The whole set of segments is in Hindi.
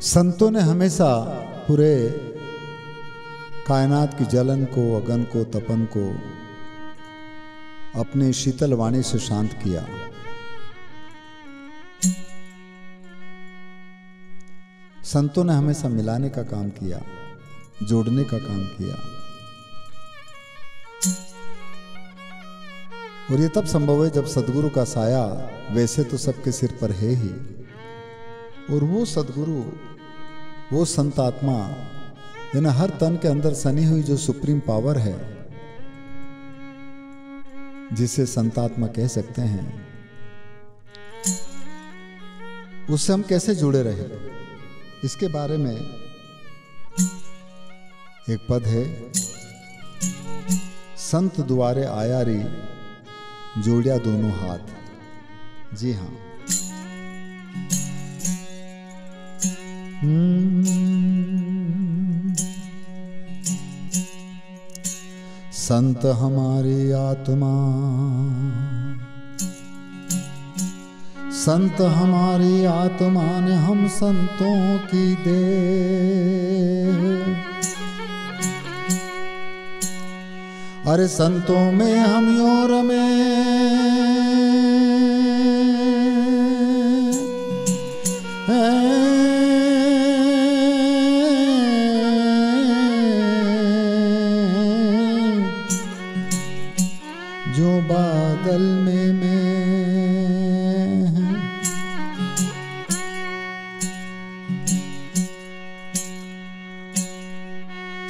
संतों ने हमेशा पूरे कायनात की जलन को, अगन को, तपन को अपनी शीतल वाणी से शांत किया। संतों ने हमेशा मिलाने का काम किया, जोड़ने का काम किया। और ये तब संभव है जब सदगुरु का साया वैसे तो सबके सिर पर है ही, और वो सदगुरु, वो संत आत्मा, यानी हर तन के अंदर सनी हुई जो सुप्रीम पावर है, जिसे संत आत्मा कह सकते हैं, उससे हम कैसे जुड़े रहे, इसके बारे में एक पद है। संत दुआरे आया री जोड़िया दोनों हाथ। जी हाँ, संत हमारी आत्मा, संत हमारी आत्मा ने हम संतों की दे। अरे संतों में हम योर में जो बादल में मैं।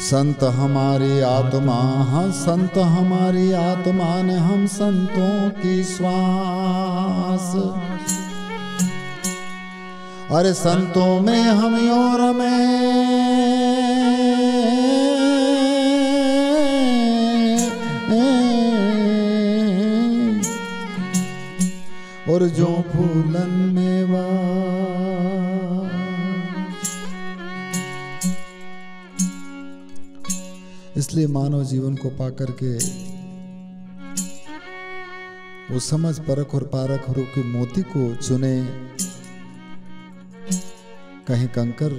संत हमारी आत्मा, हाँ संत हमारी आत्मा ने हम संतों की श्वास। अरे संतों में हम योर में और जो फूलन में वास। इसलिए मानव जीवन को पाकर के वो समझ परख और पारख रूपी मोती को चुने, कहीं कंकर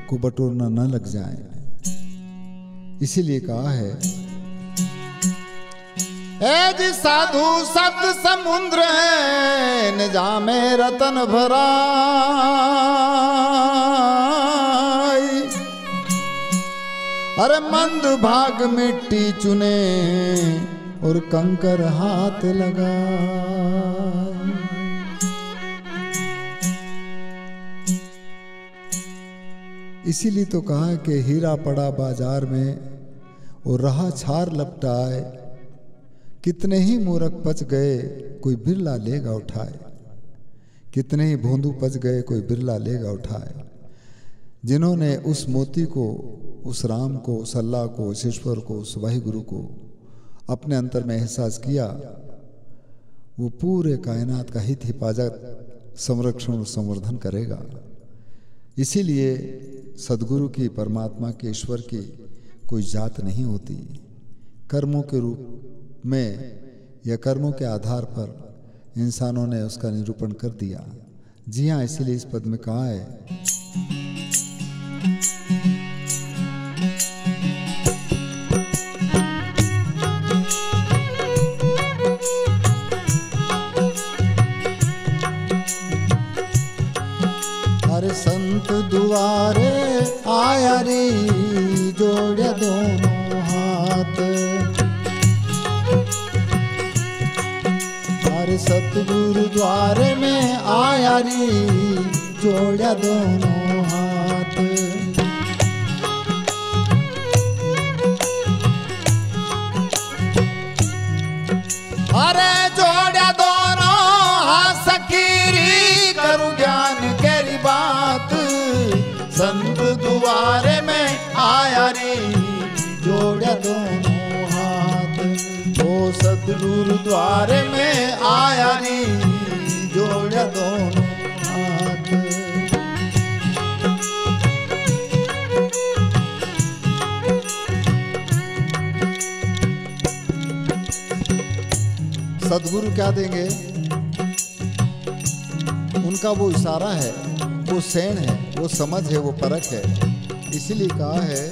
को बटोरना न लग जाए। इसीलिए कहा है, ए जी साधु सत समुद्र है न जामे रतन भरा। अरे मंद भाग मिट्टी चुने और कंकर हाथ लगा। इसीलिए तो कहा कि हीरा पड़ा बाजार में और रहा छार लपटाए। कितने ही मूर्ख पच गए कोई बिरला लेगा उठाए। कितने ही भोंदू पच गए कोई बिरला लेगा उठाए। जिन्होंने उस मोती को, उस राम को, उस अल्लाह को, उस ईश्वर को, उस वाहिगुरु को अपने अंतर में एहसास किया, वो पूरे कायनात का हित हिफाजत, संरक्षण और संवर्धन करेगा। इसीलिए सदगुरु की, परमात्मा के, ईश्वर की कोई जात नहीं होती। कर्मों के रूप में या कर्मों के आधार पर इंसानों ने उसका निरूपण कर दिया। जी हाँ, इसीलिए इस पद में कहा है, अरे संत दुआरे आया रे जोड़े दोनों हाथ। अरे सतगुरु द्वारे में आया रे जोड़े दोनों हाथ। अरे जोड़े दोनों हाथ सकीरी करूं ज्ञान केरी बात। संत दुआरे में आया रे जोड़े दोनों हाथ। ओ सतगुरु द्वारे में आया रे जोड़े दोनों हाथ। सदगुरु क्या देंगे? उनका वो इशारा है, वो सैन है, वो समझ है, वो परख है। इसीलिए कहा है,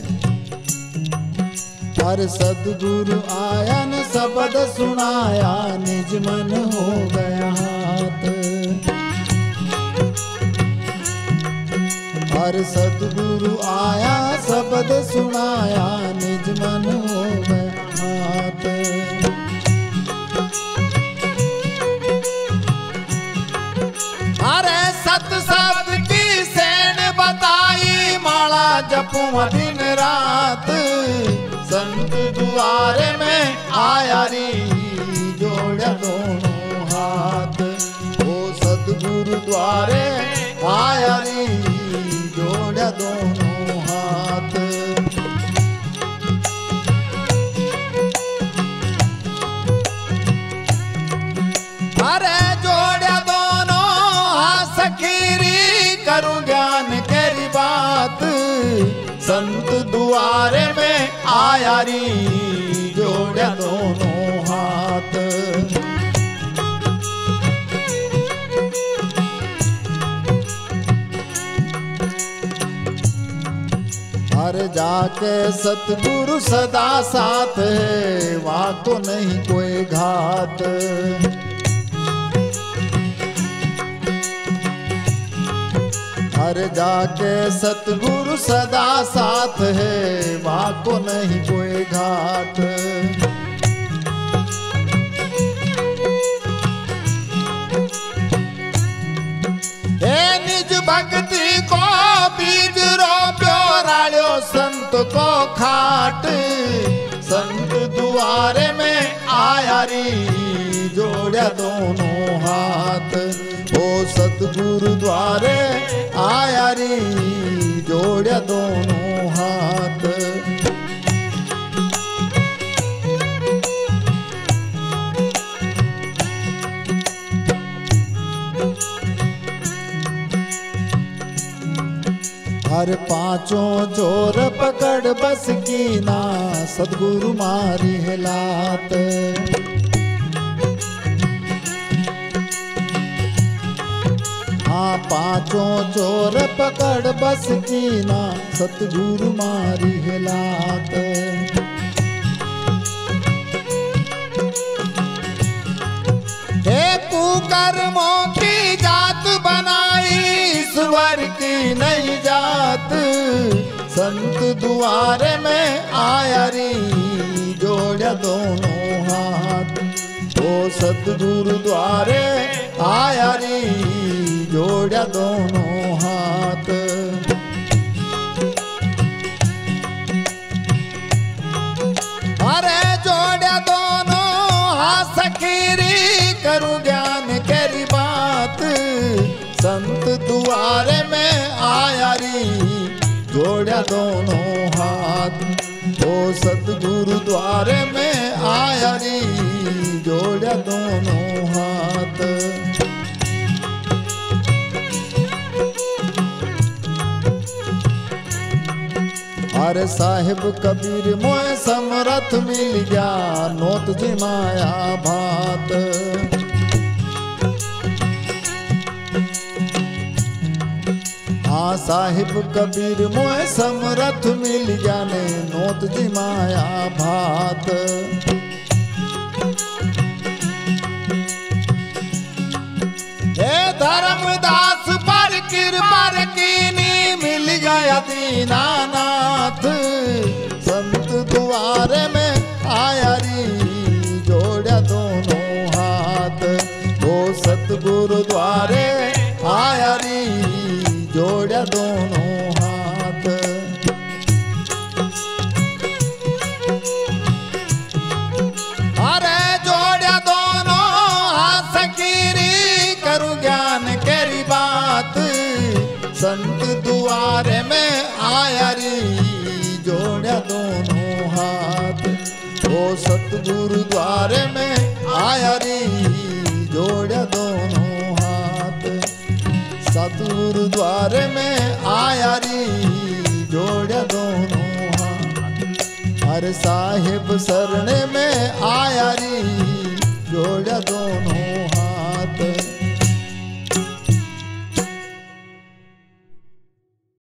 हर सदगुरु आया न शब्द सुनाया, निज मन हो गया हाथ। हर सदगुरु आया शब्द सुनाया, निज मन हो गया हाथ। अरे सत शब्द की सैन बताई, माला जपूं दिन रात। संत द्वारे में आया रे, जोड़ा दोनों हाथ। ओ सदगुरु द्वारे आया रे, जोड़ा दोनों हाथ। अरे जोड़ा दोनों हाथ सखीरी, करूं ज्ञान केरी बात। संत द्वारे में आया री, जोड़ा दोनों हाथ। हर जाके सतगुरु सदा साथ है, वहाँ को नहीं कोई घात। हर जाके सतगुरु सदा साथ है, वहाँ को नहीं कोई घात। हे निज भक्ति को बीज रोप्यो, राड़ो संत को खाट। संत द्वारे में आया री, जोड़ा दोनों हाथ। ओ सतगुरु द्वारे आया री, जोड़ा दोनों हाथ। हर पांचों चोर पकड़ बस की ना, सतगुरु मारी है लात। हाँ पांचों चोर पकड़ बस की ना, सतगुरु मारी है लात। हे कुकर्मों की जात बनाई, ईश्वर की नहीं जात। संत द्वारे में आया री, जोड़ा दोनों हाथ। ओ सतगुरु द्वारे आया री, जोड़ा दोनों हाथ। अरे जोड़ा दोनों हाथ सखीरी, करूं ज्ञान केरी बात। संत द्वारे में आया री, जोड़ा दोनों हाथ। ओ सतगुरु द्वारे में आया री, जोड़ा दोनों हाथ। हर साहिब कबीर मोए समरथ मिल गया, नोत जिमाया भात। हाँ साहिब कबीर मोए समरथ मिल गया ने, नोत जिमाया भात। हे धर्मदास पर कृपा कीनी, मिल गया दीनानाथ। संत द्वारे में आया री, जोड़ा दोनों हाथ। ओ सतगुरु द्वारे आया री, जोड़ा दोनों हाथ। अरे जोड़ा दोनों हाथ सकीरी, करूं ज्ञान केरी बात। संत द्वारे में आया री, जोड़ा दोनों हाथ। ओ सतगुरु द्वारे में आया री, जोड़ा दोनों हाथ। सतगुरु द्वारे में आया री, जोड़ा दोनों हाथ। हर साहिब शरण में आया री, जोड़ा दोनों